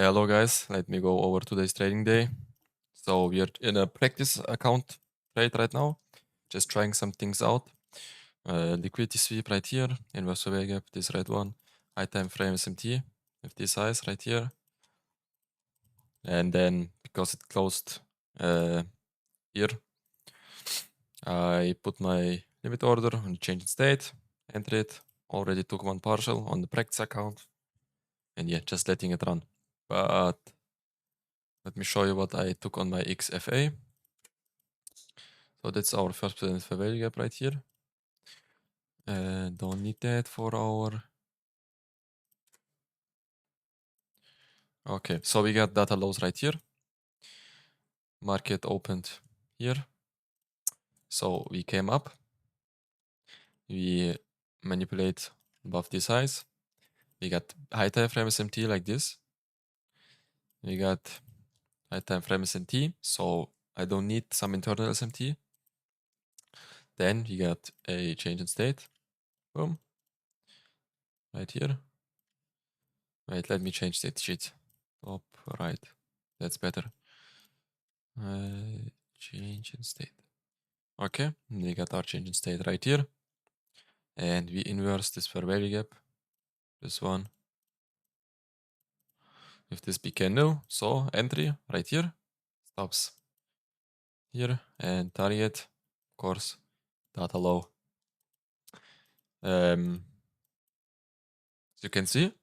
Hello guys, let me go over today's trading day. So we are in a practice account trade right now, just trying some things out. Liquidity sweep right here, inverse value gap, this red one, high time frame SMT with this size right here. And then because it closed here, I put my limit order on change in state, enter it, already took one partial on the practice account. And yeah, just letting it run. But let me show you what I took on my XFA. So that's our first fair value gap right here. Don't need that for our... Okay, so we got data lows right here. Market opened here. So we came up. We manipulate above this size. We got high time frame SMT like this. We got high time frame SMT, so I don't need some internal SMT. Then we got a change in state. Boom. Right here. Wait, let me change that sheet. Top right. That's better. Change in state. Okay, we got our change in state right here. And we inverse this fair value gap. This one. If this big candle, so entry right here. Stops here. And target, of course, data low. As you can see,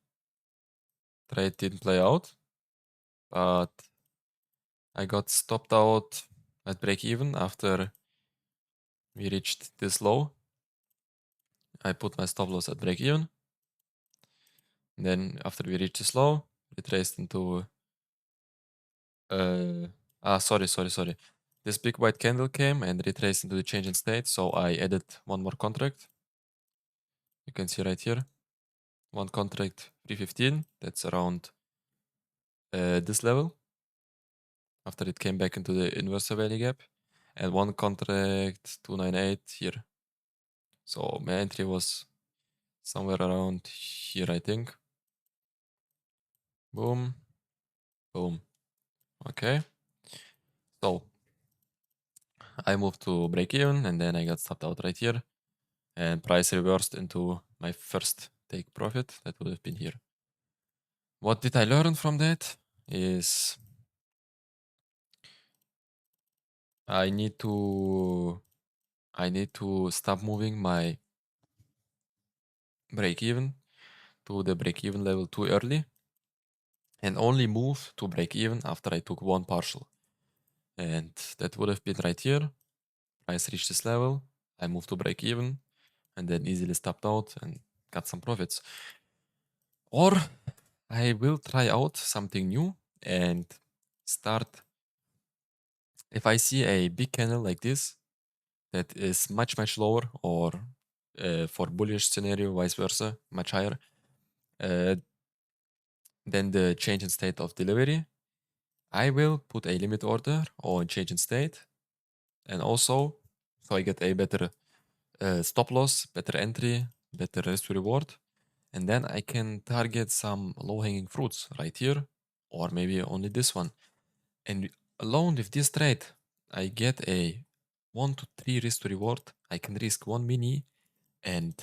trade didn't play out. But I got stopped out at break even after we reached this low. I put my stop loss at break even. And then after we reached this low, retraced into sorry. This big white candle came and retraced into the change in state, so I added one more contract. You can see right here, one contract 315, that's around this level, after it came back into the inverse value gap, and one contract 298 here. So my entry was somewhere around here, I think. Boom, boom. Okay. So I moved to break even and then I got stopped out right here. And price reversed into my first take profit. That would have been here. What did I learn from that? Is I need to stop moving my break even to the break even level too early, and only move to break even after I took one partial. And that would have been right here. Price reached this level, I moved to break even, and then easily stopped out and got some profits. Or I will try out something new and start. If I see a big candle like this that is much lower, or for bullish scenario vice versa, much higher than the change in state of delivery, I will put a limit order on change in state, and also so I get a better stop loss, better entry, better risk to reward, and then I can target some low-hanging fruits right here, or maybe only this one. And alone with this trade, I get a 1 to 3 risk to reward. I can risk 1 mini, and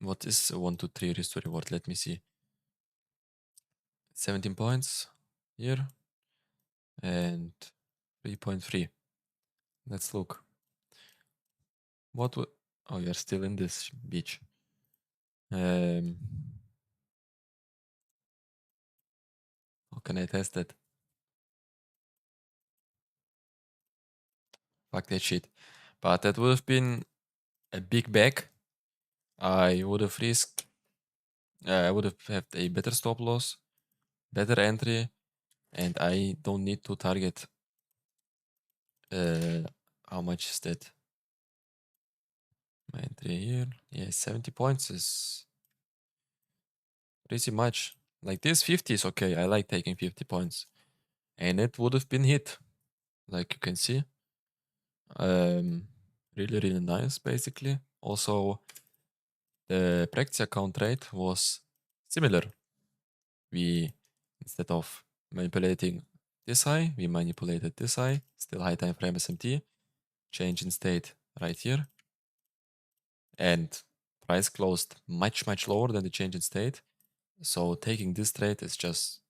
what is 1 to 3 risk to reward? Let me see. 17 points here and 3.3. Let's look. What would... Oh, you're still in this beach. How can I test it? Fuck that shit. But that would have been a big bag. I would have risked... I would have had a better stop loss, better entry, and I don't need to target... how much is that? My entry here. Yeah, 70 points is pretty much. Like this 50 is okay. I like taking 50 points. And it would have been hit. Like you can see. Really nice basically. Also, the practice account rate was similar. We instead of manipulating this high, we manipulated this high, still high time frame SMT, change in state right here, and price closed much lower than the change in state. So taking this trade is just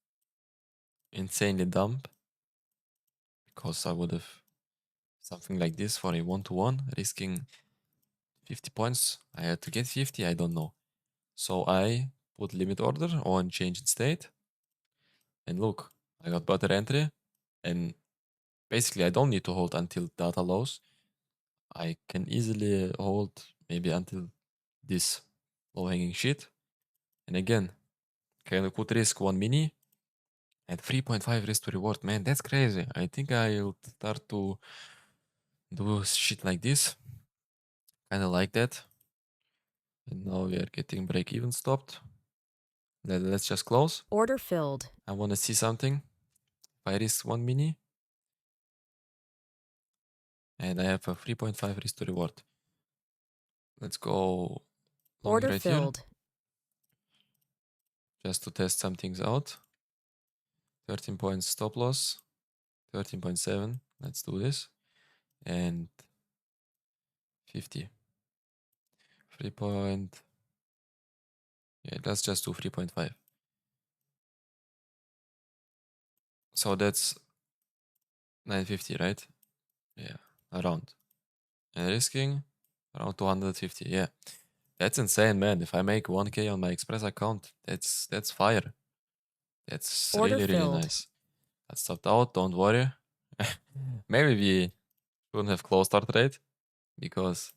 insanely dumb, because I would have something like this for a 1-to-1, risking 50 points. I had to get 50, I don't know. So I put limit order on change in state, and look, I got better entry, and basically I don't need to hold until data lows. I can easily hold maybe until this low hanging shit, and again, could risk 1 mini and 3.5 risk to reward. Man, that's crazy. I think I'll start to do shit like this, kind of like that. And now we are getting break even stopped. Let's just close. Order filled. I want to see something. If I risk 1 mini and I have a 3.5 risk to reward. Let's go long Order right here, filled. just to test some things out. 13 points stop loss, 13.7. Let's do this. And 50. 3 point. Yeah, let's just do 3.5. So that's 950, right? Yeah, around. And risking around 250. Yeah, that's insane, man. If I make 1K on my Express account, that's fire. That's Order really filled. nice. I stopped out. Don't worry. Maybe we shouldn't have closed our trade because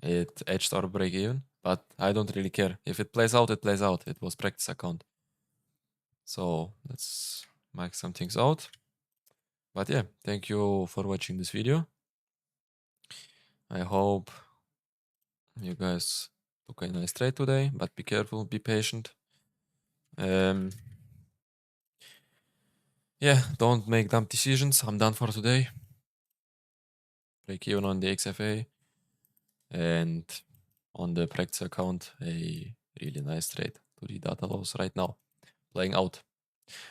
it edged our break even. But I don't really care. If it plays out, it plays out. It was practice account. So let's mark some things out. But yeah, thank you for watching this video. I hope you guys took a nice trade today, but be careful, be patient. Yeah, don't make dumb decisions. I'm done for today. Break even on the XFA, and on the practice account, a really nice trade to the data loss right now. Playing out.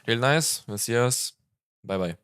Real nice. We'll see us. Bye bye.